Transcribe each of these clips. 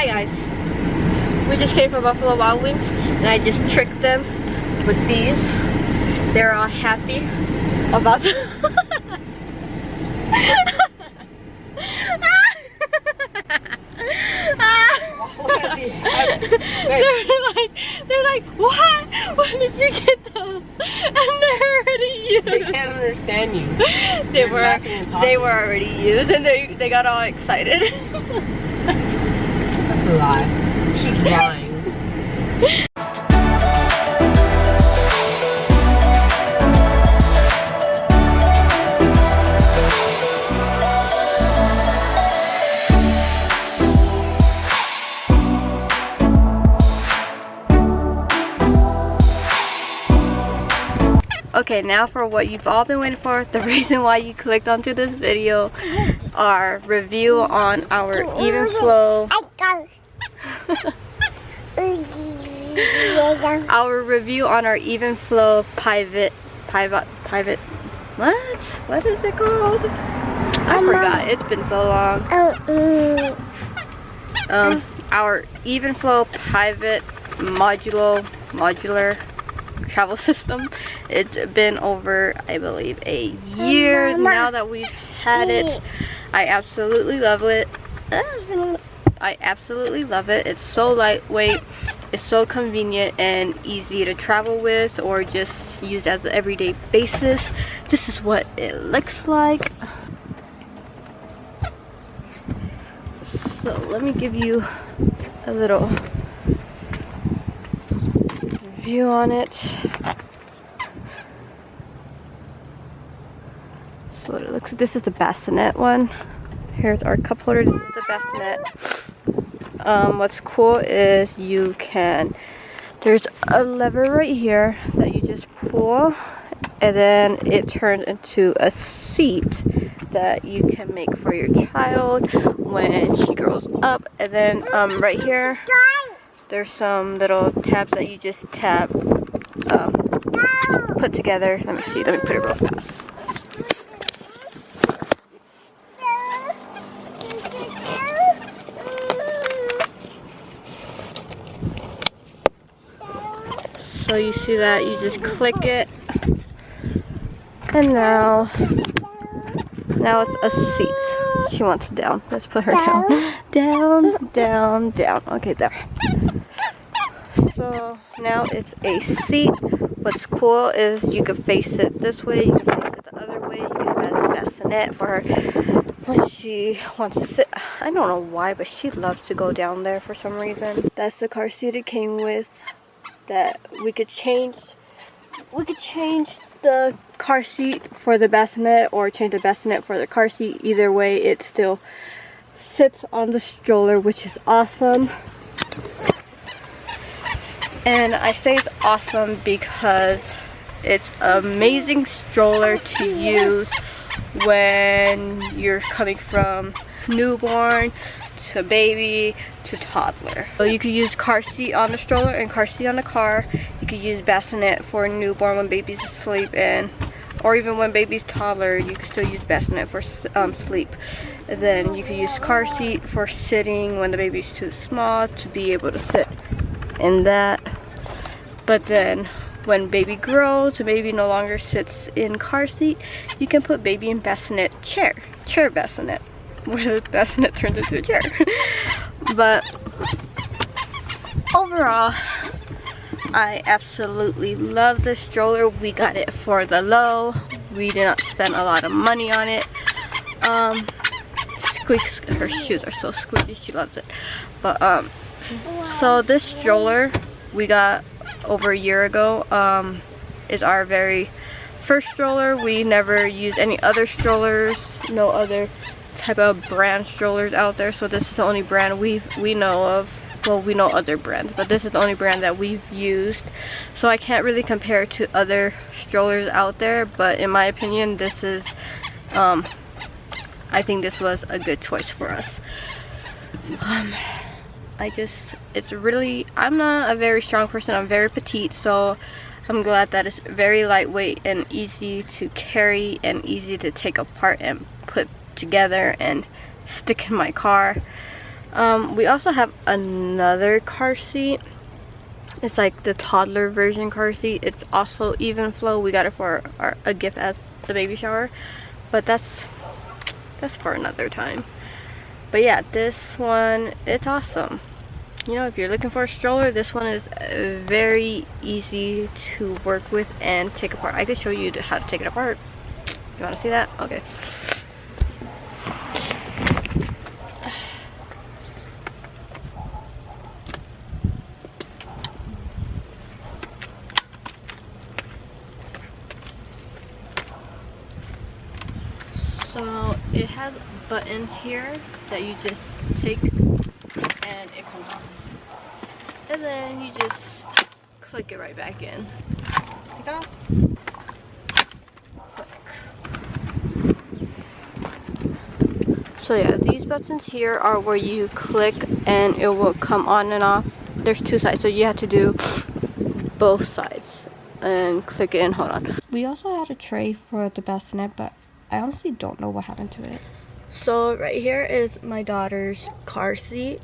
Hi guys. We just came from Buffalo Wild Wings and I just tricked them with these. They're all happy about the they're like, what? When did you get those? And they're already used. They can't understand you. They were already used and they got all excited. That's a lie. She's lying. Okay, now for what you've all been waiting for, the reason why you clicked onto this video, our review on our Evenflo. Our review on our Evenflo pivot. What is it called? I forgot. It's been so long. Our Evenflo pivot modular travel system. It's been over, I believe, a year now that we've had it. I absolutely love it. It's so lightweight, it's so convenient and easy to travel with or just use as an everyday basis. This is what it looks like. So let me give you a little view on it. So what it looks like. This is the bassinet one. Here's our cup holder. This is the bassinet. What's cool is you can, there's a lever right here that you just pull and then it turns into a seat that you can make for your child when she grows up. And then right here there's some little tabs that you just tap, put together. Let me see, let me put it real fast. So you see that, you just click it, and now it's a seat. She wants down. Let's put her down. Down. Okay, there. So now it's a seat. What's cool is you can face it this way, you can face it the other way. You can have it as a bassinet for her when she wants to sit. I don't know why, but she loves to go down there for some reason. That's the car seat it came with. That we could change the car seat for the bassinet or change the bassinet for the car seat. Either way, it still sits on the stroller, which is awesome. And I say it's awesome because it's an amazing stroller to use when you're coming from newborn to baby to toddler. So you could use car seat on the stroller and car seat on the car. You could use bassinet for newborn when baby's asleep, and or even when baby's toddler, you can still use bassinet for sleep. And then you could use car seat for sitting when the baby's too small to be able to sit in that. But then when baby grows and baby no longer sits in car seat, you can put baby in bassinet chair bassinet, where the bassinet turns into a chair. But overall, I absolutely love this stroller. We got it for the low. We did not spend a lot of money on it. Squeaks, her shoes are so squeaky, she loves it. But so this stroller we got over a year ago. Is our very first stroller. We never used any other strollers, no other type of brand strollers out there, so this is the only brand we know of. Well, we know other brands, but this is the only brand that we've used, so I can't really compare to other strollers out there. But in my opinion, this is I think this was a good choice for us. It's really, I'm not a very strong person, I'm very petite, so I'm glad that it's very lightweight and easy to carry and easy to take apart and put together and stick in my car. We also have another car seat. It's like the toddler version car seat. It's also Evenflo. We got it for a gift at the baby shower, but that's for another time. But yeah, this one, it's awesome. You know, if you're looking for a stroller, this one is very easy to work with and take apart. I could show you how to take it apart. You want to see that? Okay. So it has buttons here that you just take and it comes off. And then you just click it right back in. Take off. Click. So yeah, these buttons here are where you click and it will come on and off. There's two sides, so you have to do both sides and click it and hold on. We also had a tray for the bassinet, but I honestly don't know what happened to it. So right here is my daughter's car seat.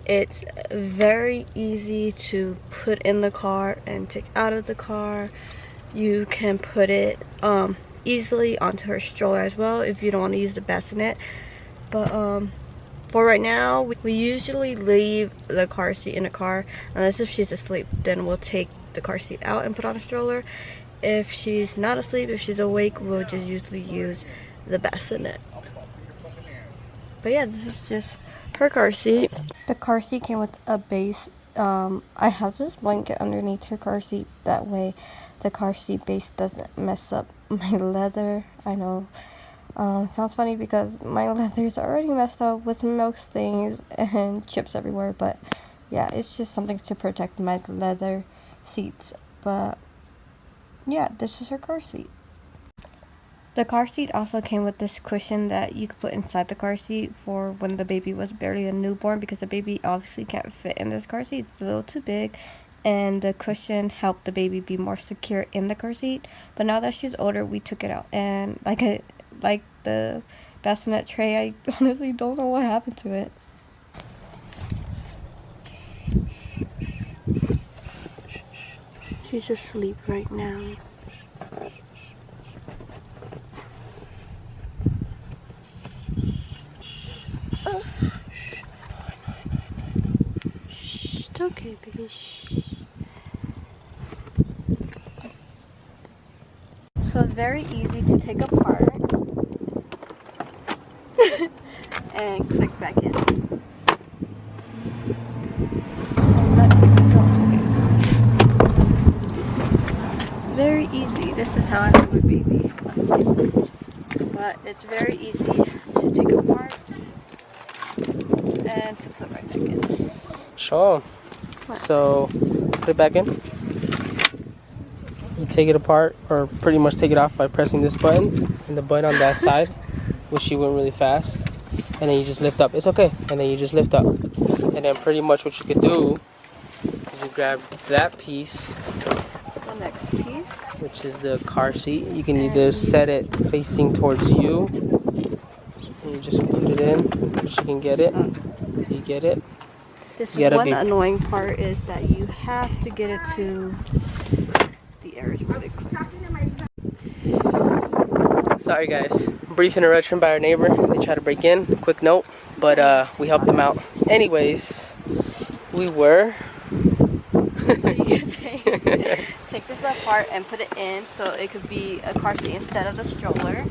It's very easy to put in the car and take out of the car. You can put it easily onto her stroller as well if you don't want to use the bassinet. But for right now, we usually leave the car seat in the car, unless if she's asleep, then we'll take the car seat out and put on a stroller. If she's not asleep, if she's awake, we'll just usually use the bassinet. But yeah, this is just her car seat. The car seat came with a base. I have this blanket underneath her car seat. That way the car seat base doesn't mess up my leather. I know. It sounds funny because my leather's already messed up with milk stains and chips everywhere. But yeah, it's just something to protect my leather seats. But yeah, this is her car seat. The car seat also came with this cushion that you could put inside the car seat for when the baby was barely a newborn, because the baby obviously can't fit in this car seat. It's a little too big, and the cushion helped the baby be more secure in the car seat. But now that she's older, we took it out, and like the bassinet tray, I honestly don't know what happened to it. She's asleep right now. Shh, it's okay, baby. Shh. So it's very easy to take apart and click back in. Very easy. This is how I have my baby. But it's very easy to take apart and to put right back in. Sure. So put it back in. You take it apart, or pretty much take it off by pressing this button and the button on that side, which she went really fast. And then you just lift up. It's okay. And then you just lift up. And then pretty much what you could do is you grab that piece, The next piece, which is the car seat. You can either set it facing towards you, and you just put it in. She can get it. You get it. This one annoying part is that you have to get it to the areas where they click. Sorry guys, brief interruption by our neighbor. They tried to break in, quick note, but we helped them out. Anyways, we were So you can take this apart and put it in so it could be a car seat instead of the stroller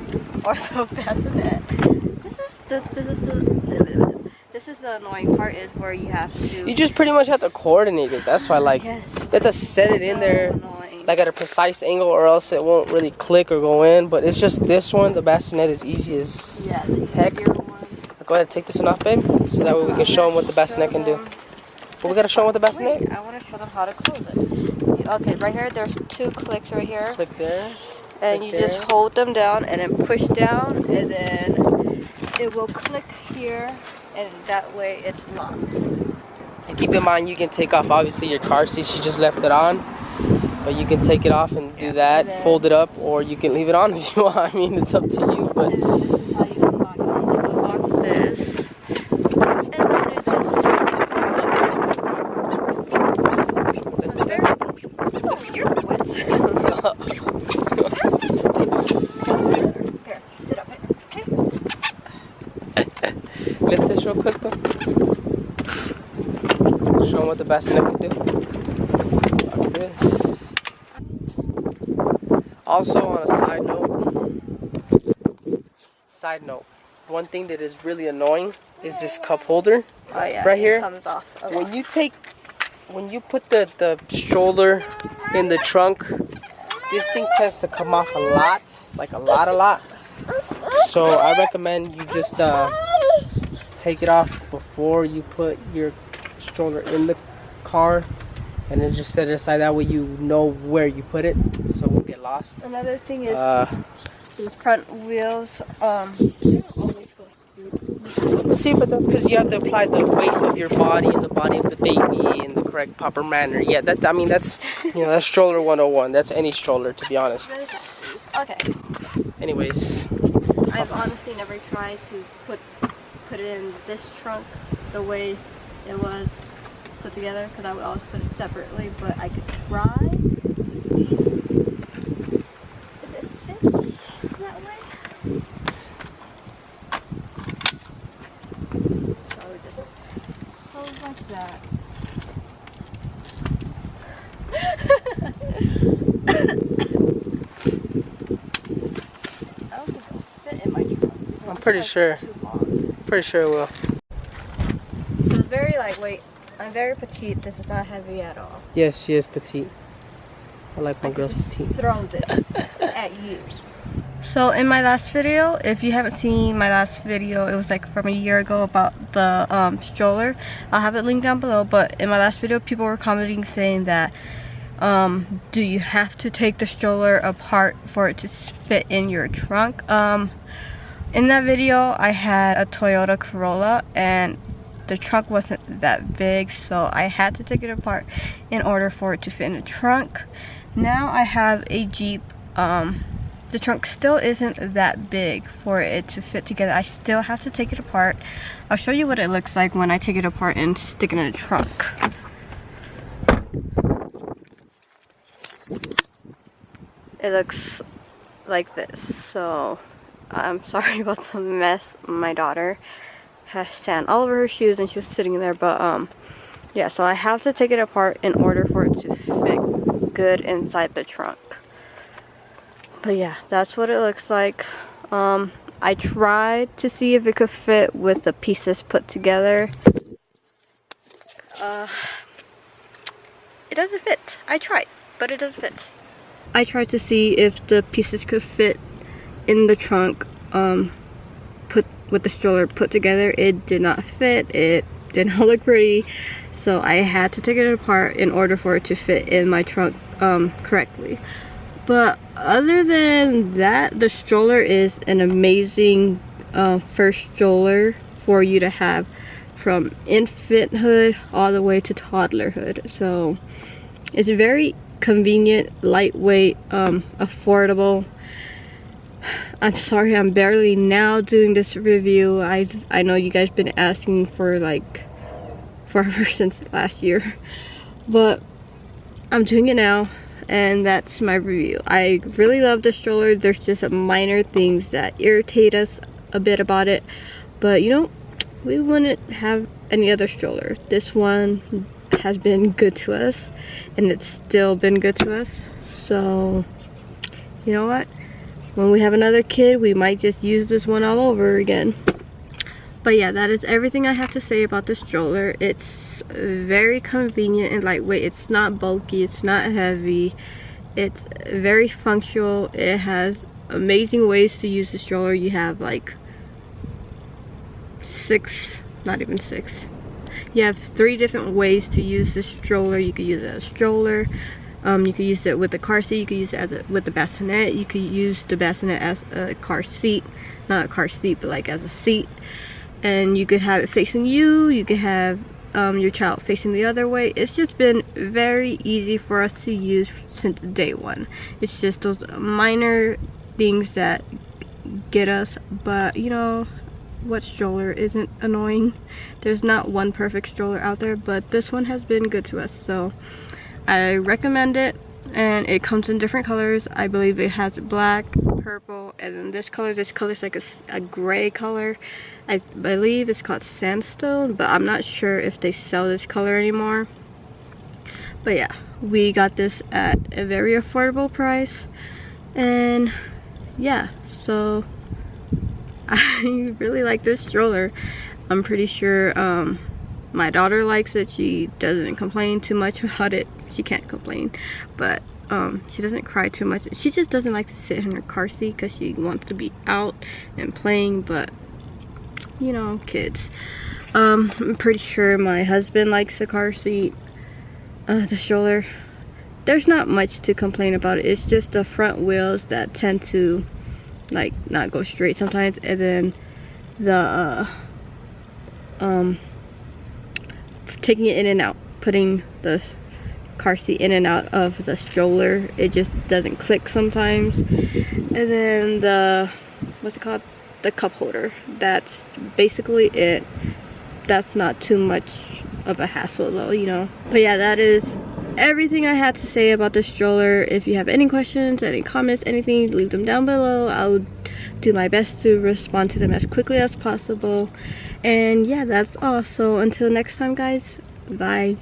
or the bassinet. This is the annoying part, is where you have to. You just pretty much have to coordinate it. That's why, like, yes, you have to set it in there, annoying. like at a precise angle, or else it won't really click or go in. But it's just this one, the bassinet, is easy as heck. Go ahead, take this one off, babe, so that way we can show them what the bassinet can do. But we gotta show them what the bassinet. Wait, I want to show them how to close it. Okay, right here, there's two clicks right here. Click there. And you just hold them down and then push down, and then it will click here, and that way it's locked. And keep in mind, you can take off obviously your car seat. She just left it on, but you can take it off and do that, fold it up, or you can leave it on if you want. I mean, it's up to you. But and this is how you unlock it. You just unlock this, and then it's Show them what the bassinet can do. Like this. Also, on a side note, one thing that is really annoying is this cup holder. Oh yeah, right here. Comes off When you put the stroller in the trunk, this thing tends to come off a lot, like a lot. So I recommend you just take it off before you put your stroller in the car, and then just set it aside. That way you know where you put it, so it won't get lost. Another thing is the front wheels. They don't always go through. See, but that's because you have to apply the weight of your body and the body of the baby in the correct proper manner. Yeah, that's that's stroller 101. That's any stroller, to be honest. Okay. Anyways, I've honestly never tried to put it in this trunk the way it was put together, because I would always put it separately, but I could try to see if it fits that way. So I would just hold like that. I don't think it'll fit in my trunk. I'm pretty sure it will. So it's very lightweight. I'm very petite. This is not heavy at all. Yes, she is petite. I like my girls just petite. throw this at you. So in my last video, if you haven't seen my last video, it was like from a year ago about the stroller. I'll have it linked down below, but in my last video, people were commenting saying that do you have to take the stroller apart for it to fit in your trunk? In that video, I had a Toyota Corolla, and the trunk wasn't that big, so I had to take it apart in order for it to fit in the trunk. Now I have a Jeep. The trunk still isn't that big for it to fit together. I still have to take it apart. I'll show you what it looks like when I take it apart and stick it in the trunk. It looks like this. So I'm sorry about the mess. My daughter has sand all over her shoes and she was sitting there, but yeah, so I have to take it apart in order for it to fit good inside the trunk. But yeah, that's what it looks like. I tried to see if it could fit with the pieces put together. It doesn't fit. I tried, but it doesn't fit. I tried to see if the pieces could fit in the trunk with the stroller put together. It did not fit. It did not look pretty, so I had to take it apart in order for it to fit in my trunk correctly. But other than that, the stroller is an amazing first stroller for you to have from Infanthood all the way to Toddlerhood. So it's very convenient, lightweight, affordable. I'm sorry I'm barely now doing this review. I know you guys been asking for like forever since last year, but I'm doing it now, and that's my review. I really love the stroller. There's just minor things that irritate us a bit about it, but you know, we wouldn't have any other stroller. This one has been good to us, and it's still been good to us. So you know what, when we have another kid, we might just use this one all over again. But yeah, that is everything I have to say about the stroller. It's very convenient and lightweight. It's not bulky, it's not heavy, it's very functional. It has amazing ways to use the stroller. You have like not even six. You have 3 different ways to use the stroller. You could use it as a stroller. You could use it with the car seat. You could use it with the bassinet. You could use the bassinet as a car seat. Not a car seat, but like as a seat. And you could have it facing you. You could have your child facing the other way. It's just been very easy for us to use since day one. It's just those minor things that get us, but you know, what stroller isn't annoying? There's not one perfect stroller out there, but this one has been good to us, so I recommend it. And it comes in different colors. I believe it has black, purple, and then this color is like a gray color. I believe it's called sandstone, but I'm not sure if they sell this color anymore. But yeah, we got this at a very affordable price, and yeah, so I really like this stroller. I'm pretty sure my daughter likes it. She doesn't complain too much about it. She can't complain, but she doesn't cry too much. She just doesn't like to sit in her car seat because she wants to be out and playing, but you know, kids. I'm pretty sure my husband likes the car seat, the stroller. There's not much to complain about it. It's just the front wheels that tend to like not go straight sometimes, and then the taking it in and out, putting the car seat in and out of the stroller, it just doesn't click sometimes. And then the, what's it called, the cup holder, that's basically it. That's not too much of a hassle though, you know. But yeah, that is everything I had to say about the stroller. If you have any questions, any comments, anything, leave them down below. I'll do my best to respond to them as quickly as possible. And yeah, that's all. So until next time, guys, bye.